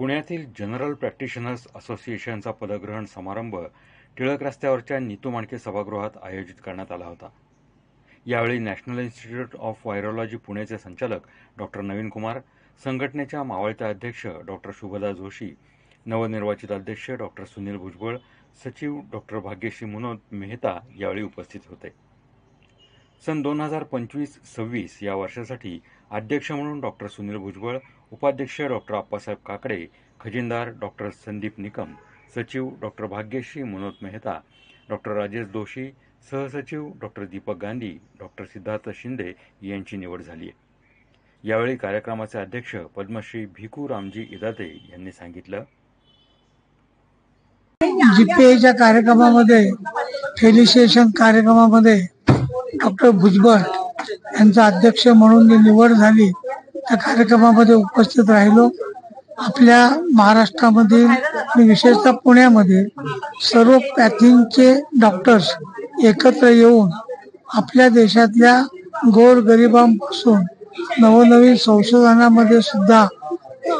पुण्यातील general practitioners असोसिएशनचा पदग्रहण समारंभ टिळक रस्त्यावरच्या नीतू मांडके सभागृहात आयोजित करण्यात आला होता। यावेळी नॅशनल इन्स्टिट्यूट ऑफ व्हायरोलॉजी पुणेचे संचालक डॉक्टर नवीन कुमार, संघटनेच्या मावळत्या अध्यक्ष डॉक्टर शुभदा जोशी, नवनिर्वाचित अध्यक्ष डॉक्टर सुनील भुजबळ, सचिव डॉक्टर भाग्यश्री मनोज मेहता यावेळी उपस्थित होते। सन 2025-26 या वर्षासाठी अध्यक्ष म्हणून डॉक्टर सुनील भुजबळ, उपाध्यक्ष डॉक्टर आप्पासाहेब काकडे, खजिनदार डॉक्टर संदीप निकम, सचिव डॉक्टर भाग्यश्री मनोज मेहता, डॉक्टर राजेश दोशी, सहसचिव डॉक्टर दीपक गांधी, डॉक्टर सिद्धार्थ शिंदे यांची निवड झाली आहे। यावेळी कार्यक्रमाचे अध्यक्ष पद्मश्री भिकू रामजी इदाते यांनी सांगितलं, जीपीएच्या कार्यक्रमामध्ये फेलिसिएशन कार्यक्रमामध्ये डॉक्टर भुजबळ यांचा अध्यक्ष म्हणून जी निवड झाली त्या कार्यक्रमामध्ये उपस्थित राहिलो। आपल्या महाराष्ट्रामधील आणि विशेषतः पुण्यामध्ये सर्व पॅथिंगचे डॉक्टर्स एकत्र येऊन आपल्या देशातल्या गोरगरिबांपासून नवनवीन संशोधनामध्ये सुद्धा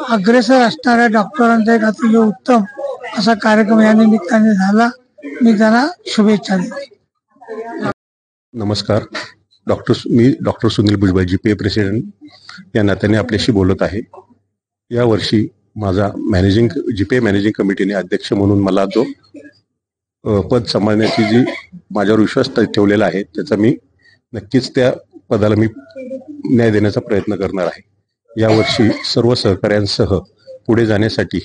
अग्रेसर असणाऱ्या डॉक्टरांचा एक अतिशय उत्तम असा कार्यक्रम या निमित्ताने झाला। मी त्यांना शुभेच्छा देतो। नमस्कार, मी doctor Sunil Bhujbal, GPA president या नात्याने आपल्याशी बोलत आहे। या वर्षी माझा जीपीए मॅनेजिंग कमिटीने अध्यक्ष म्हणून मला जो पद सांभाळण्याची जी माझ्यावर विश्वास ठेवलेला आहे त्याचा मी नक्कीच त्या पदाला मी न्याय देण्याचा प्रयत्न करणार आहे। यावर्षी सर्व सहकाऱ्यांसह पुढे जाण्यासाठी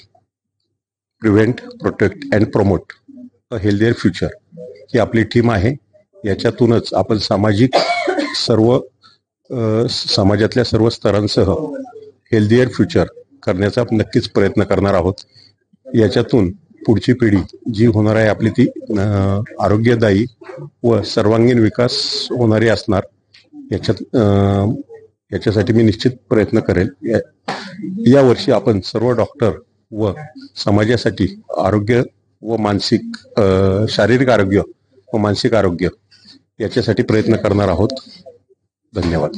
prevent, protect and promote a healthier future ही आपली टीम आहे। याच्यातूनच आपण समाजातल्या सर्व स्तरांसह हेल्दियर फ्युचर करण्याचा नक्कीच प्रयत्न करणार आहोत। याच्यातून पुढची पिढी जी होणार आहे आपली ती आरोग्यदायी व सर्वांगीण विकास होणारी असणार। याच्यासाठी मी निश्चित प्रयत्न करेल। या वर्षी आपण सर्व डॉक्टर व समाजासाठी आरोग्य व शारीरिक आरोग्य व मानसिक आरोग्य याच्यासाठी प्रयत्न करणार आहोत। धन्यवाद।